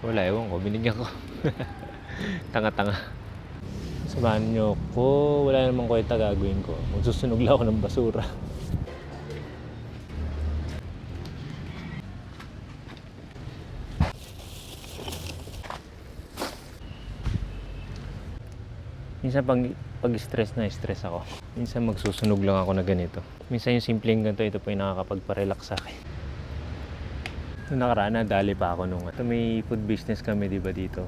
Wala, ewan ko, binigyan ko. Tanga-tanga. Samahan niyo ko, wala namang kwenta gagawin ko. Magsusunog lang ako ng basura. Minsan pag stress na stress ako. Minsan magsusunog lang ako na ganito. Minsan yung simpleng ganito, ito po yung nakakapagpa-relax sa akin. Noong nakaraan, nadali pa ako nung may food business kami, di ba, dito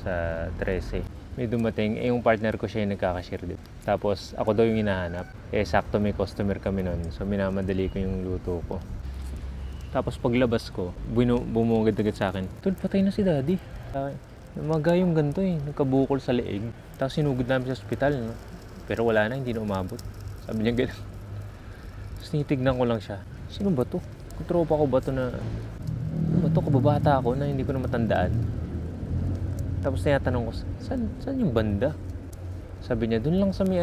sa 13. May dumating, yung partner ko siya yung nagkakashare dito. Tapos ako daw yung hinahanap. Sakto may customer kami nun. So minamadali ko yung luto ko. Tapos paglabas ko, bumungad-agad sa akin, "Tol, patay na si daddy." Umaga yung ganito nagkabukol sa leeg. Tapos sinugod namin sa ospital, no? Pero wala na, hindi na umabot. Sabi niya gano'n. Tapos tinitignan ko lang siya. Sino ba to? Tropa ko ba to na... Ano ba to? Kababata ako na hindi ko na matandaan. Tapos tinatanong ko, saan yung banda? Sabi niya, dun lang sa may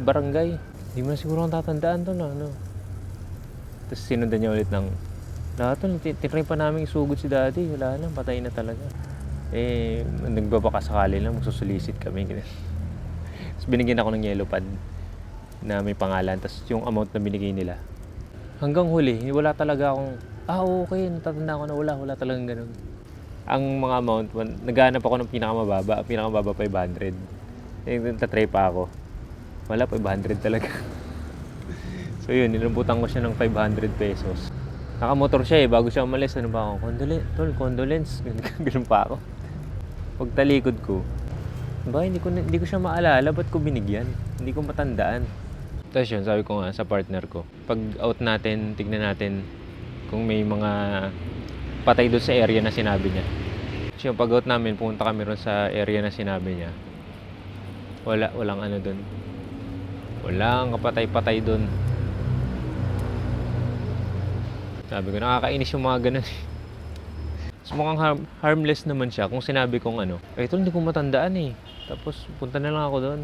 barangay. Hindi mo na siguro akong tatandaan to na, ano. Tapos sinundan niya ulit ng, lahat to, tinry pa namin isugod si daddy. Wala na, patay na talaga. Nagbabaka sakali lang, magsusulisit kami. Tapos binigyan ako ng yellow pad na may pangalan. Tapos yung amount na binigay nila. Hanggang huli, wala talaga akong, okay, natatanda ko na wala talagang ganun. Ang mga amount, naghanap ako ng pinakamababa. Ang pinakamababa 500. Nagtatry pa ako. Wala, 500 talaga. So yun, nilambutan ko siya ng 500 pesos. Nakamotor siya bago siya umalis. Ano ba ako? Condolence. Ganun pa ako. Pagtalikod ko, hindi ko siya maalala. Ba't ko binigyan? Hindi ko matandaan. Tapos yun, sabi ko nga sa partner ko, pag out natin, tignan natin kung may mga patay doon sa area na sinabi niya. Kasi yung pag out namin, pumunta kami ron sa area na sinabi niya. Walang ano doon. Walang kapatay-patay doon. Sabi ko, nakakainis yung mga ganun. So, mukhang harmless naman siya kung sinabi kong ito hindi ko matandaan Tapos punta na lang ako doon.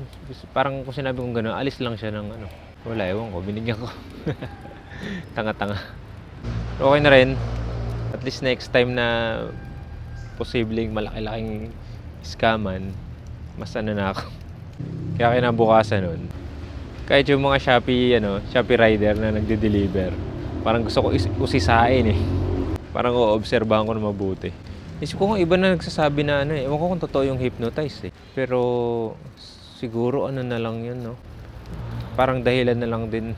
Parang kung sinabi kong gano'n, alis lang siya ng Wala, ewan ko, binigyan ko. Tanga-tanga. Pero okay na rin. At least next time na posibleng malaki-laking scaman, mas na ako. Kaya kinabukasan nun. Kahit yung mga Shopee rider na nagde-deliver, parang gusto ko usisain Parang oobserbahan ko na mabuti. Isip ko kung iba na nagsasabi na ewan ko kung totoo yung hypnotize Pero siguro na lang yun, no? Parang dahilan na lang din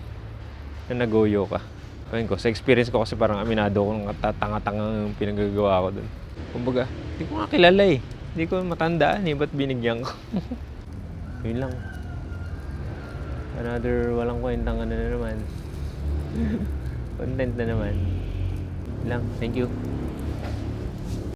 na nagoyo ka. Ayun ko, sa experience ko kasi parang aminado ko ng tanga-tanga yung pinagagawa ko dun. Kumbaga, hindi ko nga kilala Hindi ko matandaan ba't binigyan ko? Yun lang. Another walang kwentang na naman. Content na naman. Lang. Thank you.